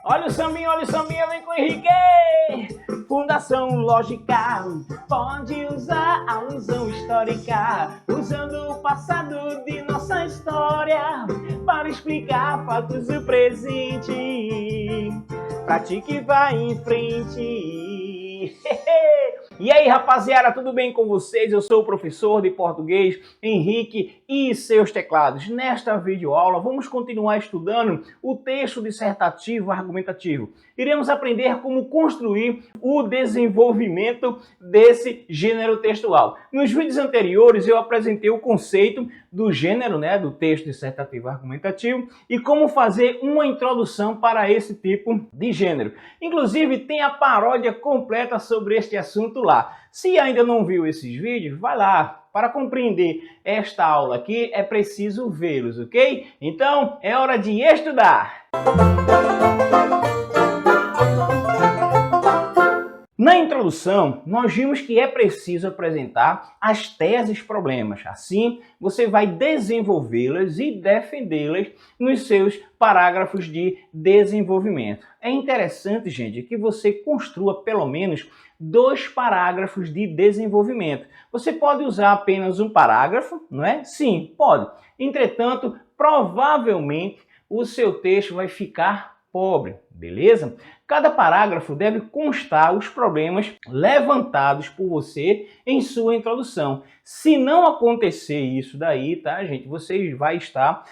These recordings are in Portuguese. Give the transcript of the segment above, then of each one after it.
Olha o sambinha, vem com o Henrique! Fundação Lógica pode usar a alusão histórica, usando o passado de nossa história para explicar fatos do presente. Pratique e vá em frente. E aí, rapaziada, tudo bem com vocês? Eu sou o professor de português Henrique e seus teclados. Nesta videoaula, vamos continuar estudando o texto dissertativo argumentativo. Iremos aprender como construir o desenvolvimento desse gênero textual. Nos vídeos anteriores, eu apresentei o conceito do gênero, do texto dissertativo argumentativo e como fazer uma introdução para esse tipo de gênero. Inclusive, tem a paródia completa sobre este assunto lá. Se ainda não viu esses vídeos, vai lá. Para compreender esta aula aqui, é preciso vê-los, ok? Então, é hora de estudar! Na introdução, nós vimos que é preciso apresentar as teses problemas. Assim, você vai desenvolvê-las e defendê-las nos seus parágrafos de desenvolvimento. É interessante, gente, que você construa pelo menos 2 parágrafos de desenvolvimento. Você pode usar apenas um parágrafo, não é? Sim, pode. Entretanto, provavelmente o seu texto vai ficar pobre, beleza? Cada parágrafo deve constar os problemas levantados por você em sua introdução. Se não acontecer isso daí, tá, gente, você vai estar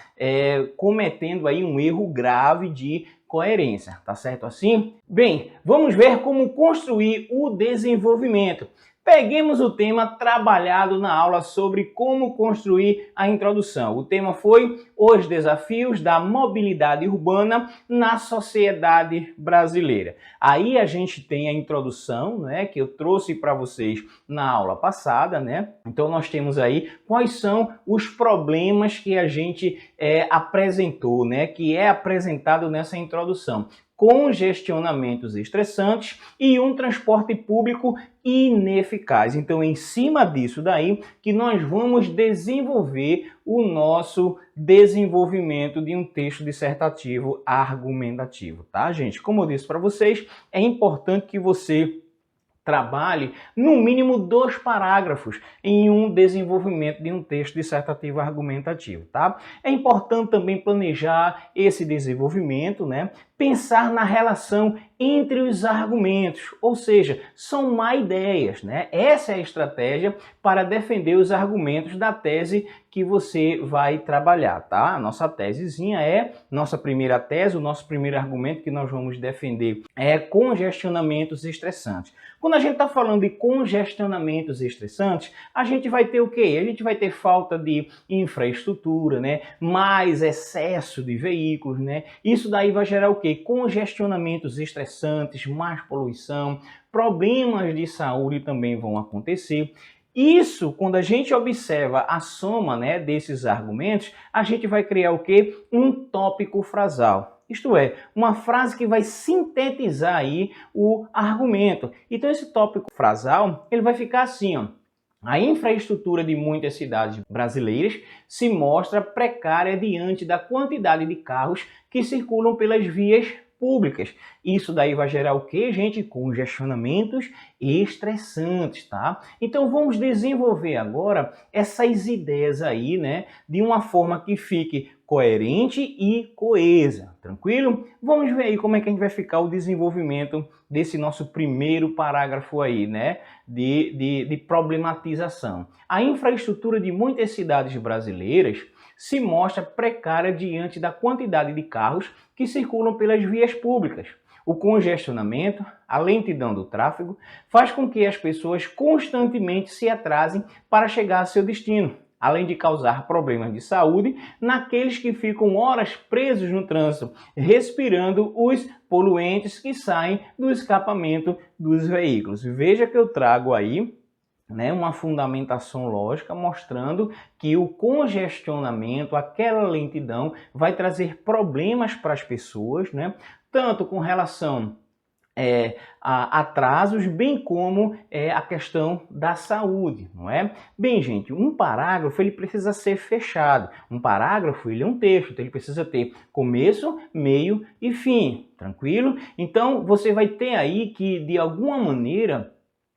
cometendo aí um erro grave de coerência, tá certo assim? Bem, vamos ver como construir o desenvolvimento. Peguemos o tema trabalhado na aula sobre como construir a introdução. O tema foi os desafios da mobilidade urbana na sociedade brasileira. Aí a gente tem a introdução, que eu trouxe para vocês na aula passada, Então nós temos aí quais são os problemas que a gente apresentou, que é apresentado nessa introdução. Congestionamentos estressantes e um transporte público ineficaz. Então, em cima disso daí, que nós vamos desenvolver o nosso desenvolvimento de um texto dissertativo argumentativo, tá, gente? Como eu disse para vocês, é importante que você trabalhe no mínimo 2 parágrafos em um desenvolvimento de um texto dissertativo argumentativo, tá? É importante também planejar esse desenvolvimento, Pensar na relação entre os argumentos, ou seja, somar ideias, Essa é a estratégia para defender os argumentos da tese que você vai trabalhar, tá? A nossa tesezinha nossa primeira tese, o nosso primeiro argumento que nós vamos defender é congestionamentos estressantes. Quando a gente está falando de congestionamentos estressantes, a gente vai ter o quê? A gente vai ter falta de infraestrutura, mais excesso de veículos, Isso daí vai gerar o quê? Congestionamentos estressantes, mais poluição, problemas de saúde também vão acontecer. Isso, quando a gente observa a soma desses argumentos, a gente vai criar o quê? Um tópico frasal. Isto é, uma frase que vai sintetizar aí o argumento. Então esse tópico frasal, ele vai ficar assim, ó. A infraestrutura de muitas cidades brasileiras se mostra precária diante da quantidade de carros que circulam pelas vias públicas. Isso daí vai gerar o quê, gente? Congestionamentos estressantes, tá? Então vamos desenvolver agora essas ideias aí, de uma forma que fique coerente e coesa, tranquilo? Vamos ver aí como é que a gente vai ficar o desenvolvimento desse nosso primeiro parágrafo aí, de problematização. A infraestrutura de muitas cidades brasileiras se mostra precária diante da quantidade de carros que circulam pelas vias públicas. O congestionamento, a lentidão do tráfego, faz com que as pessoas constantemente se atrasem para chegar a seu destino, além de causar problemas de saúde naqueles que ficam horas presos no trânsito, respirando os poluentes que saem do escapamento dos veículos. Veja que eu trago aí uma fundamentação lógica mostrando que o congestionamento, aquela lentidão, vai trazer problemas para as pessoas, tanto com relação atrasos, bem como a questão da saúde, não é? Bem, gente, um parágrafo ele precisa ser fechado. Um parágrafo ele é um texto, então ele precisa ter começo, meio e fim, tranquilo? Então você vai ter aí que, de alguma maneira,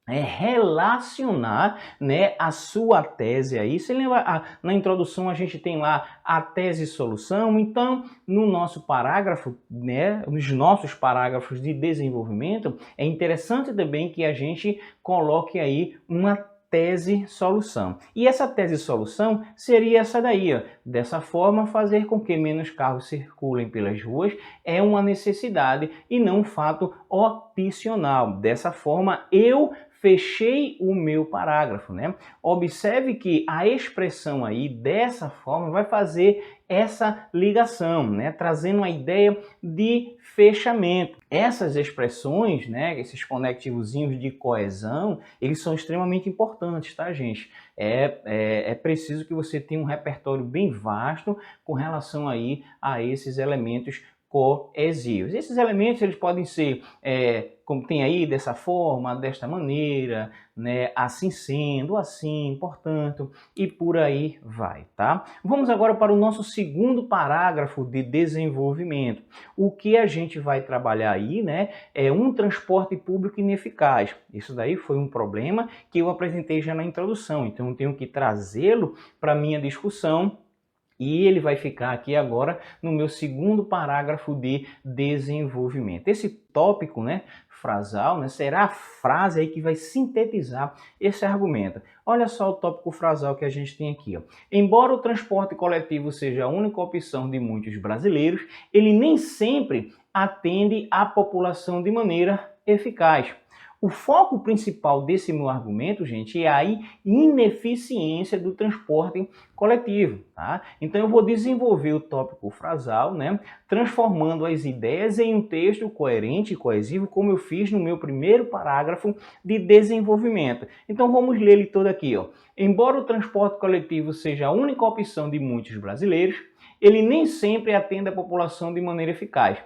relacionar, né, a sua tese aí. Você lembra, na introdução a gente tem lá a tese e solução, então no nosso parágrafo, né, nos nossos parágrafos de desenvolvimento, é interessante também que a gente coloque aí uma tese-solução. E essa tese-solução seria essa daí, ó. Dessa forma, fazer com que menos carros circulem pelas ruas é uma necessidade e não um fato opcional. Dessa forma, eu fechei o meu parágrafo, né? Observe que a expressão aí dessa forma vai fazer essa ligação, né? Trazendo a ideia de fechamento. Essas expressões, né? Esses conectivozinhos de coesão, eles são extremamente importantes, tá, gente? É preciso que você tenha um repertório bem vasto com relação aí a esses elementos coesivos. Esses elementos eles podem ser, como tem aí, dessa forma, desta maneira, né? Assim sendo, assim, portanto, e por aí vai, tá? Vamos agora para o nosso segundo parágrafo de desenvolvimento. O que a gente vai trabalhar aí, né? É um transporte público ineficaz. Isso daí foi um problema que eu apresentei já na introdução, então eu tenho que trazê-lo para a minha discussão. E ele vai ficar aqui agora no meu segundo parágrafo de desenvolvimento. Esse tópico, né, frasal, né, será a frase aí que vai sintetizar esse argumento. Olha só o tópico frasal que a gente tem aqui, ó. Embora o transporte coletivo seja a única opção de muitos brasileiros, ele nem sempre atende à população de maneira eficaz. O foco principal desse meu argumento, gente, é a ineficiência do transporte coletivo, tá? Então eu vou desenvolver o tópico frasal, né, transformando as ideias em um texto coerente e coesivo, como eu fiz no meu primeiro parágrafo de desenvolvimento. Então vamos ler ele todo aqui, ó. Embora o transporte coletivo seja a única opção de muitos brasileiros, ele nem sempre atende a população de maneira eficaz.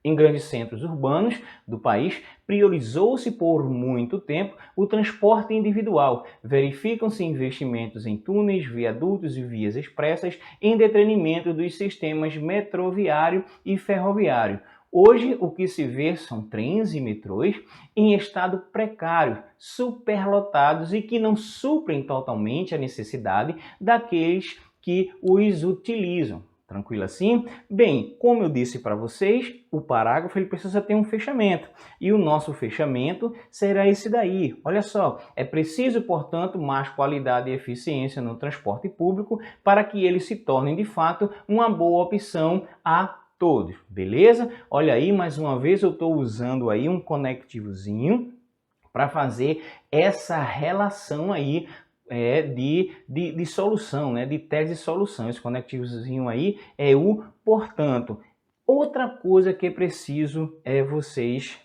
Em grandes centros urbanos do país, priorizou-se por muito tempo o transporte individual. Verificam-se investimentos em túneis, viadutos e vias expressas em detrimento dos sistemas metroviário e ferroviário. Hoje, o que se vê são trens e metrôs em estado precário, superlotados e que não suprem totalmente a necessidade daqueles que os utilizam. Tranquilo assim? Bem, como eu disse para vocês, o parágrafo ele precisa ter um fechamento. E o nosso fechamento será esse daí. Olha só, é preciso, portanto, mais qualidade e eficiência no transporte público para que ele se torne, de fato, uma boa opção a todos. Beleza? Olha aí, mais uma vez eu estou usando aí um conectivozinho para fazer essa relação aí de solução, né? De tese e solução. Esse conectivozinho aí é o portanto. Outra coisa que é preciso vocês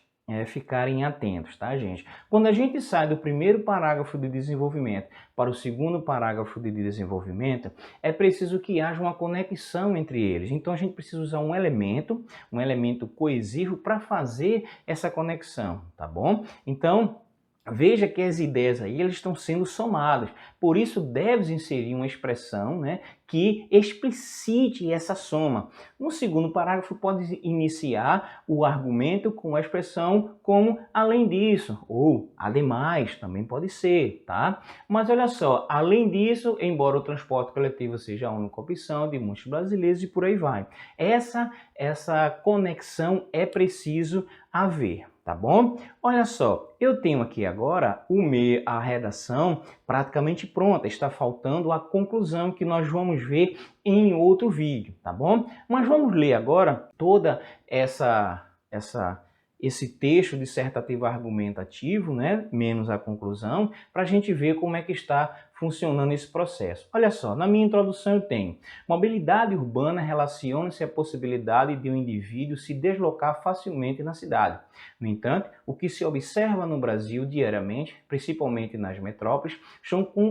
ficarem atentos, tá, gente? Quando a gente sai do primeiro parágrafo de desenvolvimento para o segundo parágrafo de desenvolvimento, é preciso que haja uma conexão entre eles. Então a gente precisa usar um elemento coesivo para fazer essa conexão, tá bom? Então veja que as ideias aí elas estão sendo somadas, por isso deve inserir uma expressão, né, que explicite essa soma. No segundo parágrafo pode iniciar o argumento com a expressão como além disso, ou ademais, também pode ser, tá? Mas olha só, além disso, embora o transporte coletivo seja a única opção de muitos brasileiros e por aí vai. Essa conexão é preciso haver. Tá bom? Olha só, eu tenho aqui agora a redação praticamente pronta, está faltando a conclusão que nós vamos ver em outro vídeo, tá bom? Mas vamos ler agora toda esse texto dissertativo argumentativo, né? Menos a conclusão, para a gente ver como é que está funcionando esse processo? Olha só, na minha introdução eu tenho: mobilidade urbana relaciona-se à possibilidade de um indivíduo se deslocar facilmente na cidade. No entanto, o que se observa no Brasil diariamente, principalmente nas metrópoles,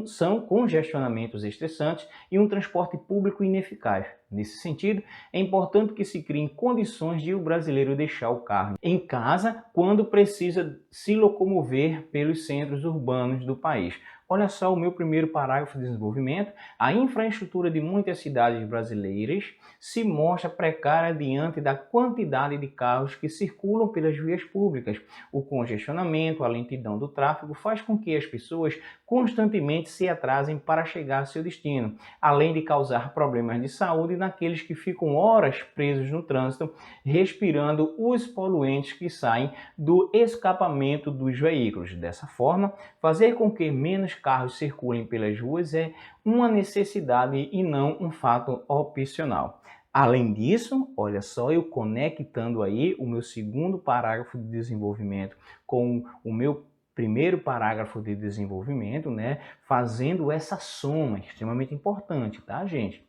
são congestionamentos estressantes e um transporte público ineficaz. Nesse sentido, é importante que se criem condições de o brasileiro deixar o carro em casa quando precisa se locomover pelos centros urbanos do país. Olha só o meu primeiro parágrafo de desenvolvimento: a infraestrutura de muitas cidades brasileiras se mostra precária diante da quantidade de carros que circulam pelas vias públicas. O congestionamento, a lentidão do tráfego faz com que as pessoas constantemente se atrasem para chegar a seu destino, além de causar problemas de saúde naqueles que ficam horas presos no trânsito, respirando os poluentes que saem do escapamento dos veículos. Dessa forma, fazer com que menos carros circulem pelas ruas é uma necessidade e não um fato opcional. Além disso, olha só, eu conectando aí o meu segundo parágrafo de desenvolvimento com o meu primeiro parágrafo de desenvolvimento, né, fazendo essa soma extremamente importante, tá, gente?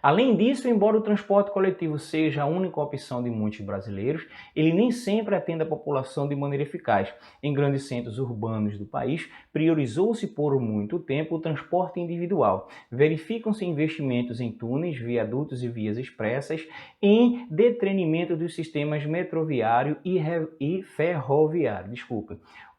Além disso, embora o transporte coletivo seja a única opção de muitos brasileiros, ele nem sempre atende a população de maneira eficaz. Em grandes centros urbanos do país, priorizou-se por muito tempo o transporte individual. Verificam-se investimentos em túneis, viadutos e vias expressas em detrimento dos sistemas metroviário e ferroviário.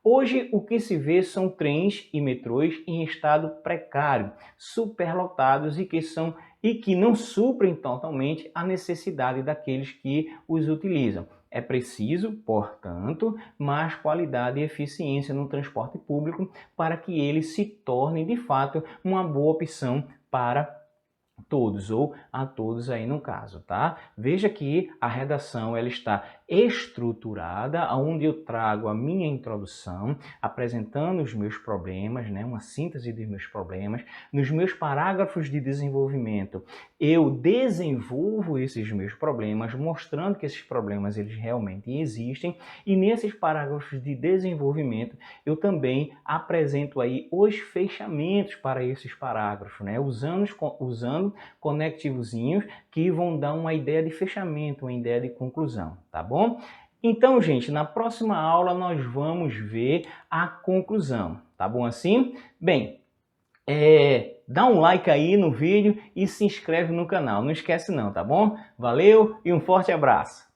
Hoje, o que se vê são trens e metrôs em estado precário, superlotados e que não suprem totalmente a necessidade daqueles que os utilizam. É preciso, portanto, mais qualidade e eficiência no transporte público para que ele se torne, de fato, uma boa opção para todos, ou a todos aí no caso, tá? Veja que a redação ela está estruturada, onde eu trago a minha introdução, apresentando os meus problemas, né? Uma síntese dos meus problemas. Nos meus parágrafos de desenvolvimento, eu desenvolvo esses meus problemas, mostrando que esses problemas eles realmente existem, e nesses parágrafos de desenvolvimento, eu também apresento aí os fechamentos para esses parágrafos, né? Usando conectivozinhos que vão dar uma ideia de fechamento, uma ideia de conclusão, tá bom? Então, gente, na próxima aula nós vamos ver a conclusão, tá bom assim? Bem, dá um like aí no vídeo e se inscreve no canal, não esquece não, tá bom? Valeu e um forte abraço!